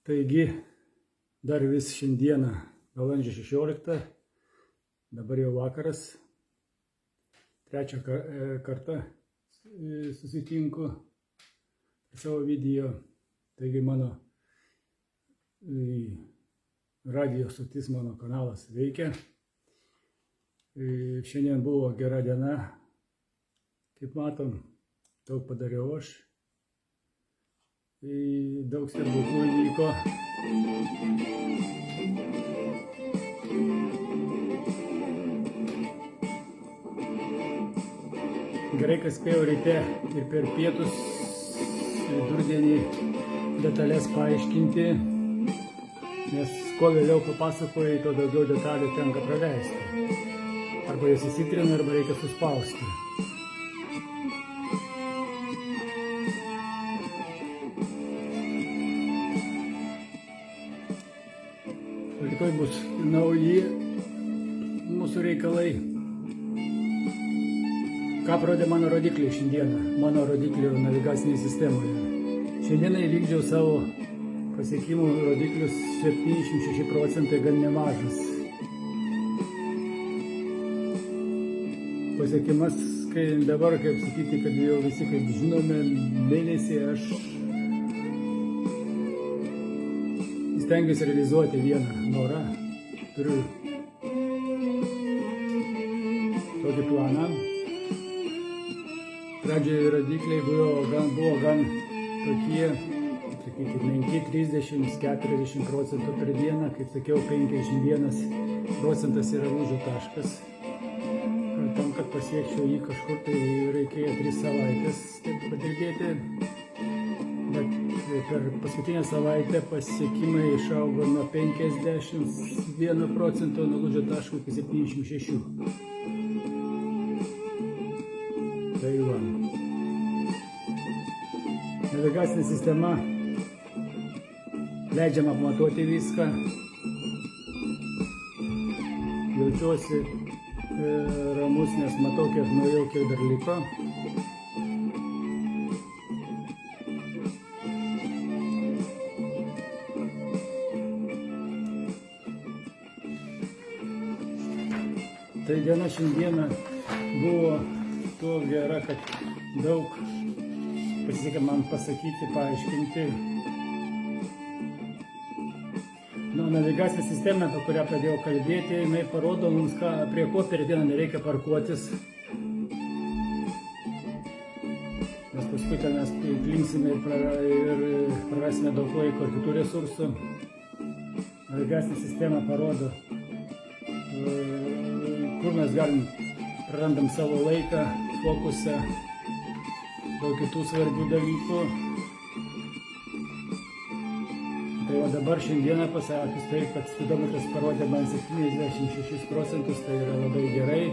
Taigi, dar vis šiandieną, balandžio 16, dabar jau vakaras, trečią kartą susitinku savo video. Taigi mano radio stotis, mano kanalas veikia. Šiandien buvo gera diena, kaip matom, daug padariau aš. Daug stebuklų įvyko. Gerai, kad spėjau ryte ir per pietus vidurdienį detalės paaiškinti, nes kuo vėliau papasakoju, to daugiau detalių tenka praleisti. Arba jas įsitrina, arba reikia suspausti. Rytoj bus nauji mūsų reikalai. Ką parodė mano rodikliai šiandieną, mano rodiklių navigacinėje sistemoje. Šiandieną įvykdžiau savo pasiekimų rodiklius 76 procentai, gan nemažas. Pasiekimas, kai dabar, kaip sakyti, kad jau visi, kaip žinome, mėnesį aš stengiuosi realizuoti vieną norą. Turiu tokį planą. Pradžioje rodikliai buvo gan tokie, sakyti, menki, 30–40 procentų per dieną. Kaip sakiau, 51 procentas yra lūžio taškas. Tam, kad pasiekčiau jį kažkur, tai reikėjo 3 savaitės padirbėti. Bet per paskutinę savaitę pasiekimai išaugo nuo 51 procento nuo lūžio taško iki 76. Tai va. Navigacinė sistema leidžia apmatuoti viską. Jaučiuosi ramus, nes matau, kiek nuėjau, kiek dar liko. Tai diena šiandieną buvo tuo gera, kad daug pasisekė man pasakyti, paaiškinti. Navigacinė sistema, apie kurią pradėjau kalbėti, jinai parodo mums, prie ko per dieną nereikia parkuotis. Nes paskui ten mes įklinksime ir prarasime daug laiko ir kitų resursų. Navigacinė sistema parodo, kur mes prarandam savo laiką, fokusą, daug kitų svarbių dalykų. Tai va dabar šiandieną pasakius taip, kad spidometras parodė man 76 procentus, tai yra labai gerai.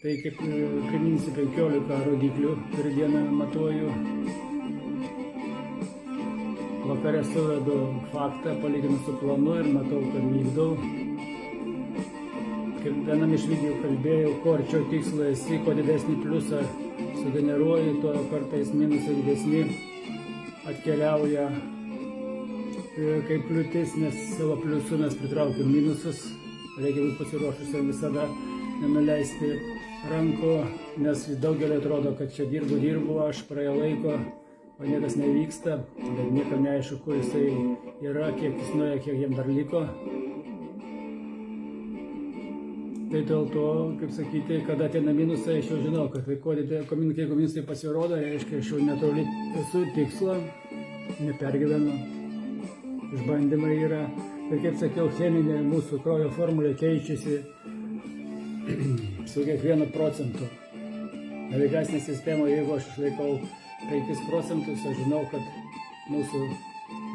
Tai kaip priminsiu, 15 rodiklių per dieną matuoju. Vakare suvedu faktą, palyginu su planu ir matau, kad vykdau. Kaip vienam iš video kalbėjau, kuo arčiau tikslo esi, kuo didesnį pliusą sugeneruoji, tuo kartais minusai didesni atkeliauja kaip kliūtis, nes savo pliusų mes pritraukiam minusus. Reikia būti pasiruošusiam visada nenuleisti rankų, nes daugelį atrodo, kad čia dirbu, aš praėjo laiko, o niekas nevyksta, bet niekam neaišku, kur jisai yra, kiek jis nuėjo, kiek jam dar liko. Tai dėl to, kaip sakyti, kada ateina minusai, aš jau žinau, kad jeigu minusai pasirodo, reiškia, aš jau netoli esu tikslo, nepergyvenu, išbandymai yra. Ir kaip sakiau, cheminė mūsų kraujo formulė keičiasi su kiekvienu procentu. Navigacinė sistema, jeigu aš išlaikau 5 procentus, aš žinau, kad mūsų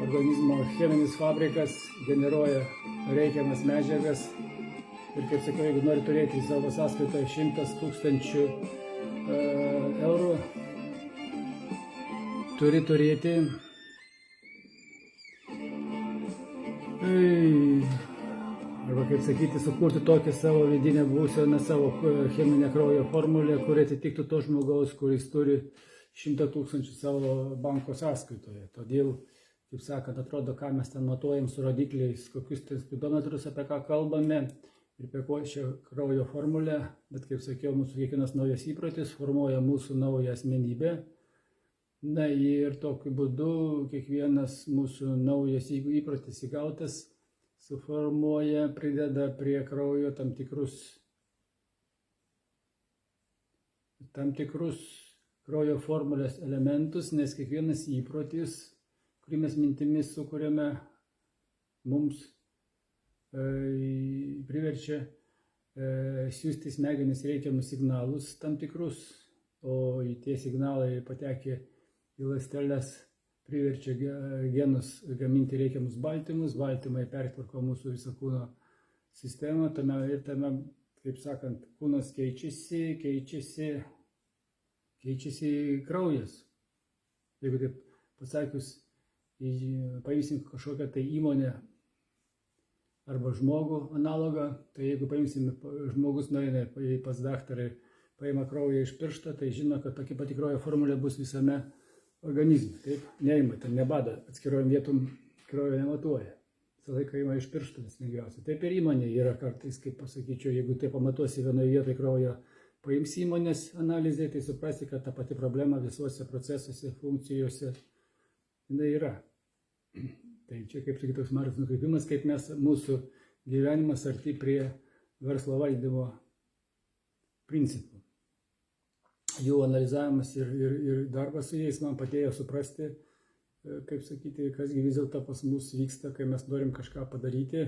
organizmo cheminis fabrikas generuoja reikiamas medžiagas. Ir kaip sakiau, jeigu nori turėti savo sąskaitoje 100 000 eurų, turi turėti arba, kaip sakyti, sukurti tokią savo vidinę būseną, savo cheminę kraujo formulę, kuri atitiktų to žmogaus, kuris turi 100 000 savo banko sąskaitoje. Todėl, kaip sakant, atrodo, ką mes ten matuojam su rodikliais, kokius ten spidometrus, apie ką kalbame ir apie ko čia kraujo formulę, bet kaip sakiau, mūsų kiekvienas naujas įprotis formuoja mūsų naują asmenybę. Na ir tokiu būdu kiekvienas mūsų naujas įprotis įgautas suformuoja, prideda prie kraujo tam tikrus kraujo formulės elementus, nes kiekvienas įprotis, kurį mes mintimis sukuriame, mums priverčia siųsti smegenis reikiamus signalus tam tikrus, o tie signalai patekę į ląsteles priverčia genus gaminti reikiamus baltymus, baltymai pertvarko mūsų visą kūno sistemą, ir tame, kaip sakant, kūnas keičiasi kraujas. Jeigu taip pasakius, paimsim kažkokią tai įmonę arba žmogų analogą, tai jeigu paimsim, žmogus nueina pas daktarą ir paima kraują iš piršto, tai žino, kad tokia pati kraujo formulė bus visame organizme. Taip, neima, ten nebada, atskirojom vietom kraujo nematuoja. Visą laiką ima iš piršto, nes lengviausia. Taip ir įmonė yra kartais, kaip pasakyčiau, jeigu tai pamatuosi vienoje vietoje kraujo, paims įmonės analizė, tai suprasti, kad ta pati problema visuose procesuose, funkcijose, jinai yra. Tai čia, kaip sakyt, toks mažas nukreipimas, kaip mūsų gyvenimas arti prie verslo valdymo principų. Jų analizavimas ir darbas su jais man padėjo suprasti, kaip sakyti, kasgi vis dėlto pas mus vyksta, kai mes norim kažką padaryti.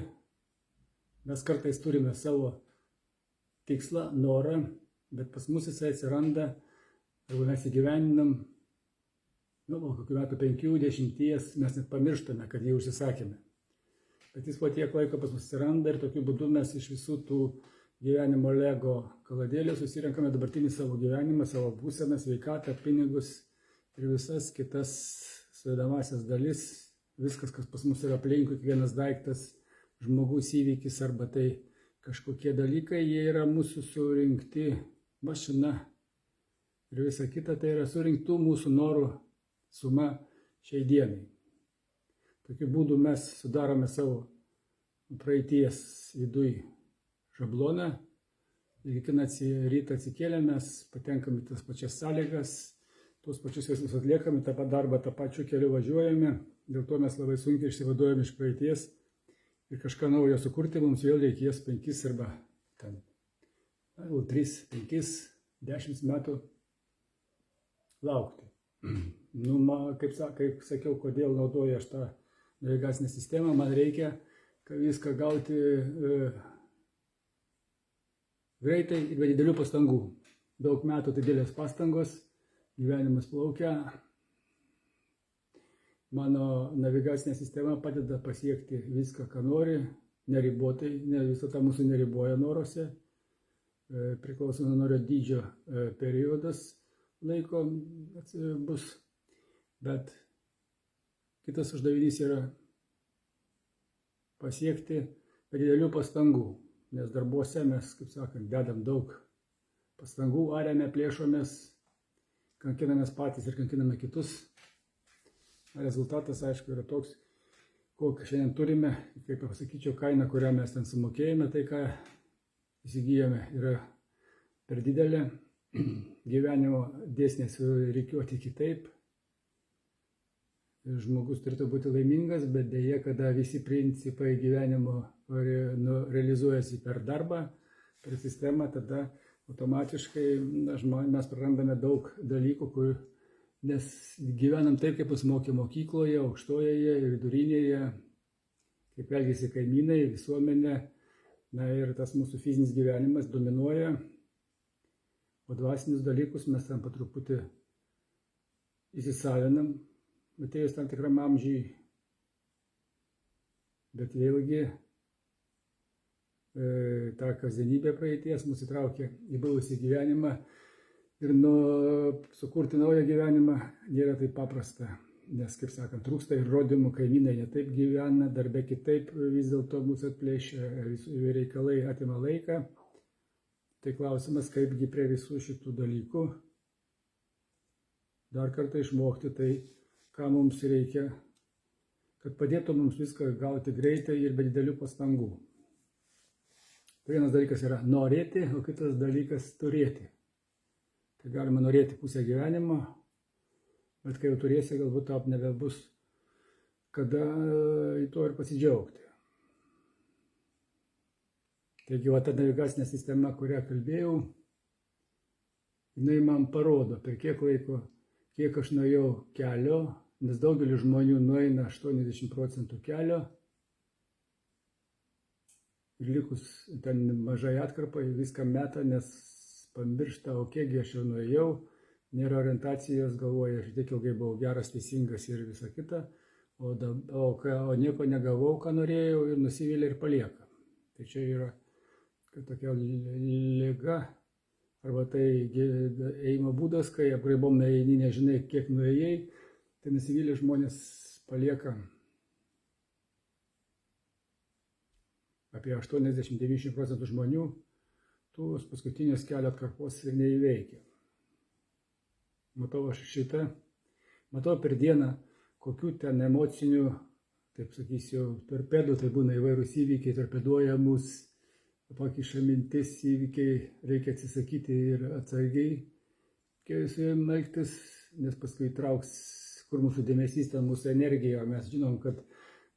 Mes kartais turime savo tikslą, norą, bet pas mus jisai atsiranda, jeigu mes įgyveninam, kokių metų 5-10, mes net pamirštame, kad jį užsisakėme. Bet jis po tiek laiko pas mus atsiranda ir tokiu būdu mes iš visų tų gyvenimo lego kaladėlių susirenkame dabartinį savo gyvenimą, savo būseną, sveikatą, pinigus ir visas kitas sudedamąsias dalis, viskas, kas pas mus yra aplinkui, kiekvienas daiktas, žmogus, įvykis arba tai kažkokie dalykai, jie yra mūsų surinkti mašina ir visa kita, tai yra surinktų mūsų norų suma šiai dienai. Tokiu būdu mes sudarome savo praeities viduj šabloną ir kiekvieną rytą atsikėlę mes patenkame į tas pačias sąlygas, tuos pačius veiksmus atliekame, tą darbą tą pačiu keliu važiuojame, dėl to mes labai sunkiai išsivaduojame iš praeities ir kažką naujo sukurti mums vėl reikės 5 arba 3, 5, 10 metų laukti. Kaip sakiau, kodėl naudoju aš tą navigacinę sistemą, man reikia viską gauti greitai ir be didelių pastangų. Daug metų didelės pastangos, gyvenimas plaukia. Mano navigacinė sistema padeda pasiekti viską, ką nori, neribotai, visata mūsų neriboja noruose. Priklauso nuo noro dydžio periodas laiko bus, bet kitas uždavinys yra pasiekti be didelių pastangų, nes darbuose mes, kaip sakant, dedam daug pastangų, ariame, plėšomės, kankinamės patys ir kankiname kitus. Rezultatas, aišku, yra toks, kokį šiandien turime, kaip pasakyčiau, kaina, kurią mes ten sumokėjome, tai ką įsigijome, yra per didelė. Gyvenimo dėsniais reikiuoti kitaip. Žmogus turėtų būti laimingas, bet dėja, kada visi principai gyvenimo realizuojasi per darbą, per sistemą, tada automatiškai mes prarandame daug dalykų, nes gyvenam taip, kaip mus mokė mokykloje, aukštojoje, vidurinėje, kaip elgiasi kaimynai, visuomenė, ir tas mūsų fizinis gyvenimas dominuoja, o dvasinius dalykus mes ten patruputį įsisavinam, atėjus tam tikram amžiui, bet vėlgi ta kasdienybė praeities mus įtraukia į buvusį gyvenimą ir sukurti naują gyvenimą nėra taip paprasta, nes, kaip sakant, trūksta įrodymų, kaimynai ne taip gyvena, darbe kitaip vis dėlto mūsų atplėšia, reikalai atima laiką. Tai klausimas, kaipgi prie visų šitų dalykų dar kartą išmokti tai, ką mums reikia, kad padėtų mums viską gauti greitai ir be didelių pastangų. Vienas dalykas yra norėti, o kitas dalykas turėti. Tai galima norėti pusę gyvenimo, bet kai jau turėsi, galbūt tau nebebus kada į to ir pasidžiaugti. Taigi, ta navigacinė sistema, kurią kalbėjau, jinai man parodo, per kiek laiko, kiek aš nuėjau kelio, nes daugelis žmonių nueina 80% kelio ir likus ten mažai atkarpai viską meta, nes pamiršta, o kiekgi aš jau nuėjau, nėra orientacijos, galvoja, aš tiek ilgai buvau geras, teisingas ir visa kita, o nieko negavau, ką norėjau, ir nusivylė ir palieka. Tai čia yra tokia liga, arba tai ėjimo būdas, kai apgraibom eini, nežinai, kiek nuėjai, tai nusivylę žmonės palieka. Apie 80–90% žmonių tos paskutinės kelio atkarpos ir neįveikia. Matau aš šitą, matau per dieną, kokių ten emocinių, taip sakysiu, torpedų, tai būna įvairūs įvykiai, torpeduoja mus, pakiša mintis, įvykiai, reikia atsisakyti ir atsargiai su jom elgtis, nes paskui trauks, kur mūsų dėmesys, ten mūsų energija, o mes žinom, kad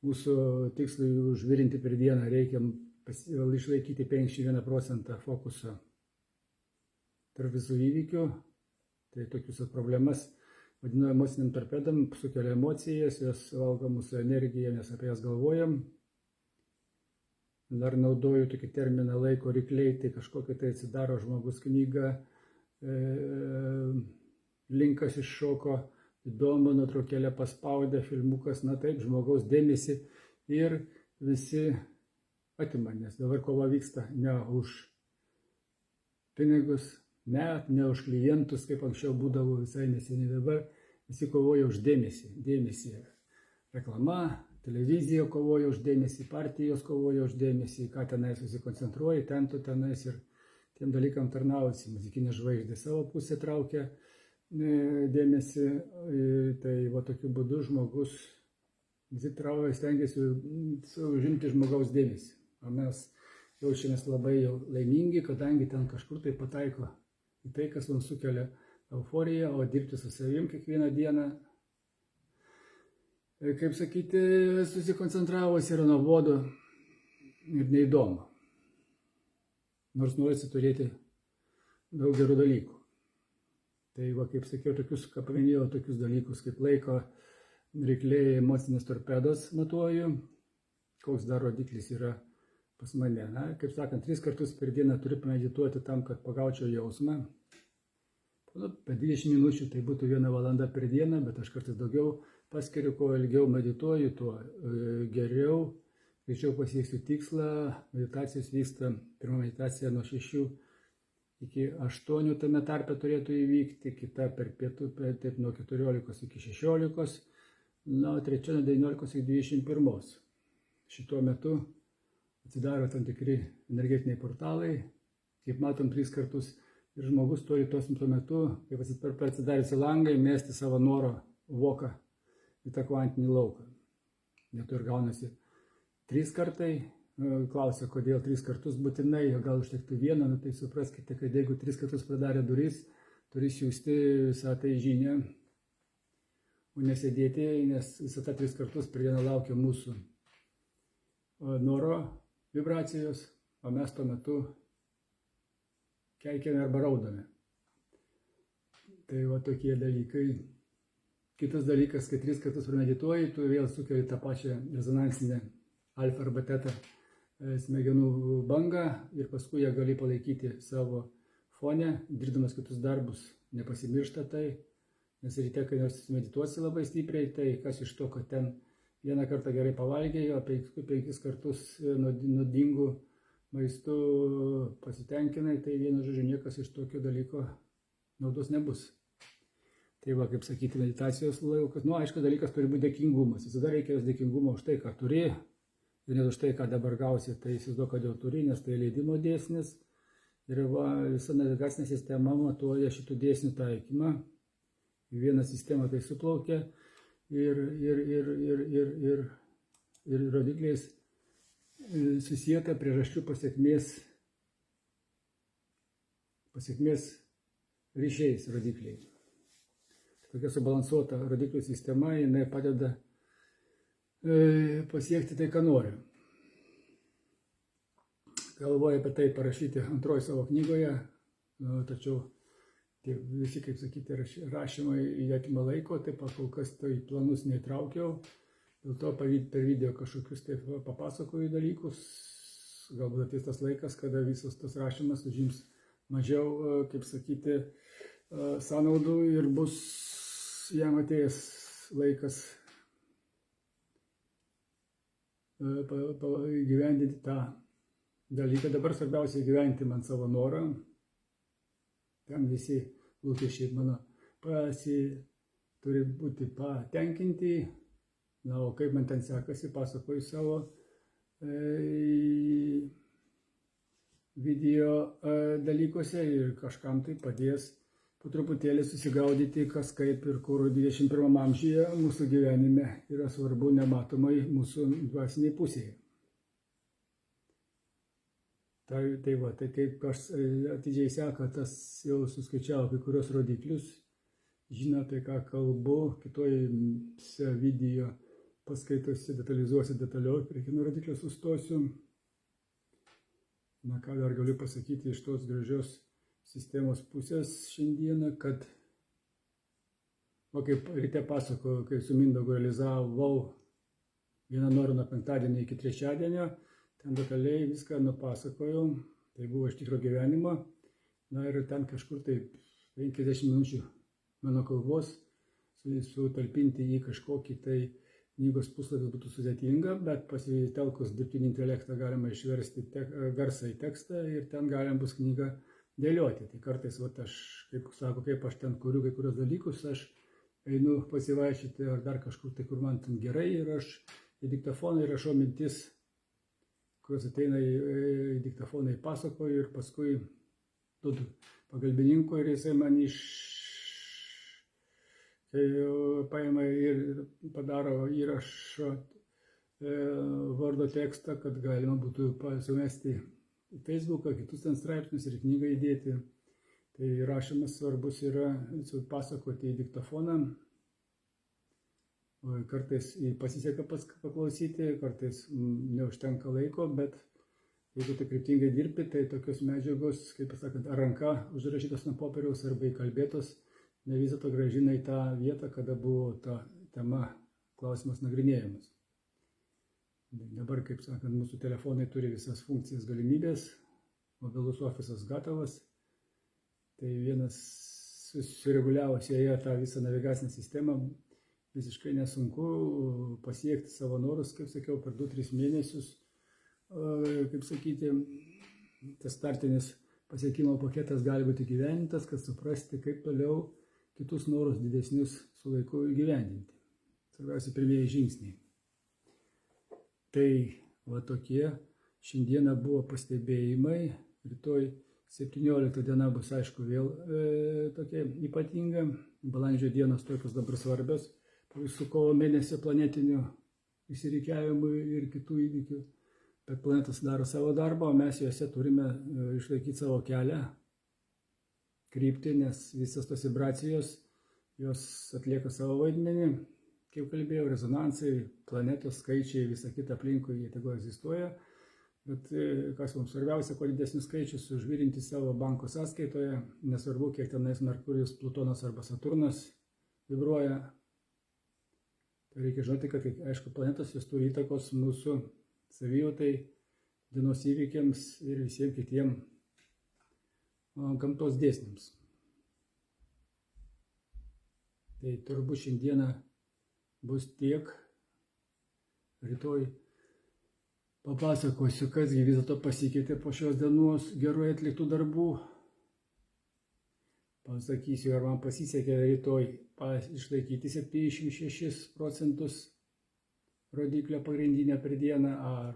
mūsų tikslui užvirinti per dieną reikia išlaikyti 51% fokuso tarp visų įvykių. Tai tokius problemas vadinu emociniam torpedam, sukelia emocijas, jos valgo mūsų energiją, mes apie jas galvojam. Dar naudoju tokį terminą laiko rykliai, tai kažkokia tai atsidaro žmogus knygą, linkas iššoko, įdomu, nuotraukėlę paspaudė, filmukas, na taip, žmogaus dėmesį ir visi atima, nes dabar kova vyksta ne už pinigus, net ne už klientus, kaip anksčiau būdavo visai neseniai, dabar visi kovoja už dėmesį. Reklama, televizija kovoja už dėmesį, partijos kovoja už dėmesį, ką tenai susikoncentruoji, ten tu tenais ir tiem dalykam tarnausi. Muzikinė žvaigždė savo pusę traukia dėmesį, tai va tokiu būdu žmogus visi traukia, stengiasi užimti žmogaus dėmesį. O mes jaučiamės labai jau laimingi, kadangi ten kažkur tai pataiko į tai, kas mums sukelia euforiją, o dirbti su savim kiekvieną dieną, kaip sakyti, susikoncentravus yra nuobodu ir neįdomu. Nors norisi turėti daug gerų dalykų. Tai va, kaip sakiau, ką paminėjau, tokius dalykus kaip laiko rykliai, emocinės torpedos matuoju, koks dar rodiklis yra pas mane. Na, kaip sakant, 3 kartus per dieną turiu medituoti tam, kad pagaučiau jausmą. Per 20 minučių tai būtų 1 valanda per dieną, bet aš kartais daugiau paskiriu, kuo ilgiau medituoju, tuo geriau, greičiau pasieksiu tikslą. Meditacijos vyksta, pirma meditacija nuo 6 iki 8 tame tarpe turėtų įvykti, kita per pietų, taip nuo 14 iki 16, na, trečia nuo 19 iki 21. Šituo metu atsidaro tam tikri energetiniai portalai, kaip matom 3 kartus, ir žmogus turi tuo metu, kaip atsidariusi langą, įmesti savo noro voką į tą kvantinį lauką. Net ir gaunasi 3 kartai. Klausia, kodėl 3 kartus būtinai, gal užtektų 1, tai supraskite, kad jeigu 3 kartus pradarė duris, turi siųsti visą tai žinią, o nesėdėti, nes visą tą 3 kartus per dieną laukia mūsų noro vibracijos, o mes tuo metu keikiame arba raudame. Tai va tokie dalykai. Kitas dalykas, kai 3 kartus premedituoji, tu vėl sukeli tą pačią rezonansinę alfa arba teta smegenų bangą ir paskui ją gali palaikyti savo fone, dirbdamas kitus darbus, nepasimiršta tai, nes ryte, kai nors medituosi labai stipriai, tai kas iš to, kad ten 1 kartą gerai pavalgėjai, o 5 kartus nuodingų maistų pasitenkinai, tai vienu žodžiu niekas iš tokio dalyko naudos nebus. Tai va, kaip sakyti, meditacijos laikas, aišku, dalykas turi būti dėkingumas, visada reikia dėkingumo už tai, ką turi. Ir net už tai, ką dabar gausi, tai įsivaizduok, kad jau turi, nes tai leidimo dėsnis. Ir va, visa navigacinė sistema matuoja šitų dėsnių taikymą. į vieną sistemą tai suplaukia ir rodikliais susijęta priežasčių pasiekmės ryšiais rodikliai. Tokia subalansuota rodiklių sistema, jinai padeda pasiekti tai, ką noriu. Galvoju apie tai parašyti antroji savo knygoje, tačiau visi, kaip sakyti, rašymai atima laiko, taip kol kas tai planus neįtraukiau. Dėl to per video kažkokius taip papasakoju dalykus. Galbūt ateis tas laikas, kada visas tas rašymas užims mažiau, kaip sakyti, sąnaudų ir bus jam atėjęs laikas įgyvendinti tą dalyką. Dabar svarbiausia įgyvendinti man savo norą. Ten visi lūkesčiai mano turi būti patenkinti. Na, o kaip man ten sekasi, pasakoju savo video dalykuose ir kažkam tai padės po truputėlį susigaudyti, kas kaip ir kur 21 amžiuje mūsų gyvenime yra svarbu nematomai mūsų dvasiniai pusėje. Tai kaip kas atidžiai seka, tas jau suskaičiavo kai kurios rodiklius, žino apie ką kalbu, kitose video paskaitose detalizuosiu detaliau, prie kiekvieno rodiklio sustosiu. Na, ką dar galiu pasakyti iš tos gražios sistemos pusės šiandieną, kad, kaip ryte pasakoju, kai su Mindaugu realizavau vieną norą nuo penktadienio iki trečiadienio, ten detaliai viską nupasakojau, tai buvo iš tikro gyvenimo. Na ir ten kažkur tai 50 minučių mano kalbos sutalpinti į kažkokį tai knygos puslapį būtų sudėtinga, bet pasitelkus dirbtinį intelektą galima išversti garsą į tekstą ir ten galima bus knygą dėlioti. Tai kartais aš, kaip aš ten kuriu kai kurios dalykus, aš einu pasivaišyti ar dar kažkur tai, kur man ten gerai, ir aš į diktafoną įrašau mintis, kurios ateina į diktafoną, įpasakoju ir paskui duodu pagalbininko ir jisai man paima ir padaro įrašo vardo tekstą, kad galima būtų sumesti į Facebooką, kitus ten straipsnius ir knygą įdėti. Tai rašymas svarbus yra pasakoti į diktafoną. Kartais pasiseka paklausyti, kartais neužtenka laiko, bet jeigu tai kryptingai dirbi, tai tokios medžiagos, kaip pasakant, ar ranka užrašytos ant popieriaus arba įkalbėtos, ne vis dėlto grąžina į tą vietą, kada buvo ta tema, klausimas nagrinėjamas. Dabar, kaip sakant, mūsų telefonai turi visas funkcijas, galimybės, mobilus ofisas gatavas. Tai vienas susireguliavus joje tą visą navigacinę sistemą, visiškai nesunku pasiekti savo norus, kaip sakiau, per 2-3 mėnesius, kaip sakyti, tas startinis pasiekimo paketas gali būti įgyvendintas, kad suprasti, kaip toliau kitus norus didesnius su laiku įgyvendinti. Svarbiausia, pirmieji žingsniai. Tai va tokie šiandieną buvo pastebėjimai. Rytoj 17 diena bus, aišku, vėl tokia ypatinga. Balandžio dienos tokios dabar svarbios. Po visų kovo mėnesio planetinių išsirikiavimų ir kitų įvykių. Bet planetas daro savo darbą, o mes juose turime išlaikyti savo kelią, kryptį, nes visas tos vibracijos, jos atlieka savo vaidmenį, kaip kalbėjau, rezonansai, planetos skaičiai, visa kita aplinkui, jie tegu egzistuoja, bet kas mums svarbiausia, kuo didesnius skaičius užvirinti savo banko sąskaitoje, nesvarbu, kiek tenais Merkurijus, Plutonas arba Saturnas vibruoja. Tai reikia žinoti, kad, aišku, planetos jos turi įtakos mūsų savijautai, dienos įvykiams ir visiems kitiems gamtos dėsniams. Tai turbūt šiandieną bus tiek. Rytoj papasakosiu, kas vis dėlto pasikeitė po šios dienos gerai atliktų darbų. Pasakysiu, ar man pasisekė rytoj išlaikyti 76% rodiklio pagrindinę per dieną, ar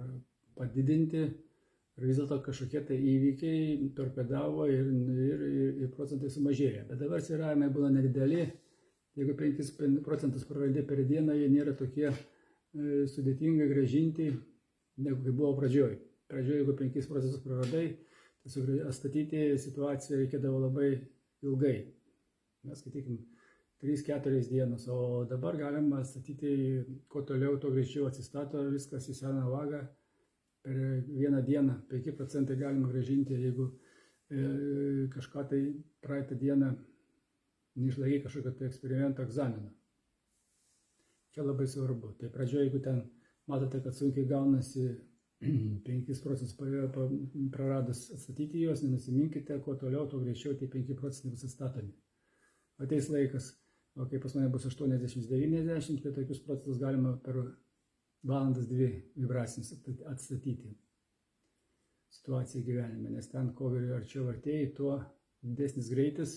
padidinti. Ir vis dėlto kažkokie tai įvykiai torpedavo ir procentai sumažėjo. Bet dabar svyravimai būna nedideli, Jeigu 5 procentus prarandi per dieną, jie nėra tokie sudėtingai gražinti, negu kai buvo pradžioj. Pradžioj, jeigu 5 procentus praradai, tai atstatyti situaciją reikėdavo labai ilgai. Mes skaitykim 3-4 dienos, o dabar galima atstatyti, kuo toliau, tuo greičiau atsistato viskas į seną vagą. Per vieną dieną 5 procentai galima grąžinti, jeigu kažką tai praeitą dieną neišlaikai kažkokio tai eksperimento egzamino. Čia labai svarbu. Tai pradžioje, jeigu ten matote, kad sunkiai gaunasi 5 procentus praradus atstatyti juos, nenusiminkite, kuo toliau, tuo greičiau tie 5 procentai bus atstatomi. Ateis laikas, o kai pas mane bus 80-90, tai tokius procentus galima per valandas 2 vibracinius atstatyti situaciją gyvenime, nes ten, kuo arčiau artėjai, tuo didesnis greitis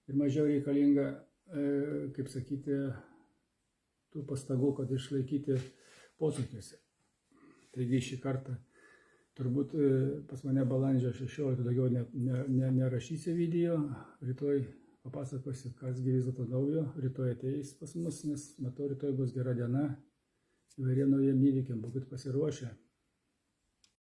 ir mažiau reikalinga, kaip sakyti, tų pastangų, kad išlaikyti posūkiuose. Taigi šį kartą turbūt pas mane balandžio 16 daugiau nerašysiu video, rytoj papasakosiu, kas vis dėlto naujo, rytoj ateis pas mus, nes matau, rytoj bus gera diena, įvairiem naujiem įvykiam, būkit pasiruošę.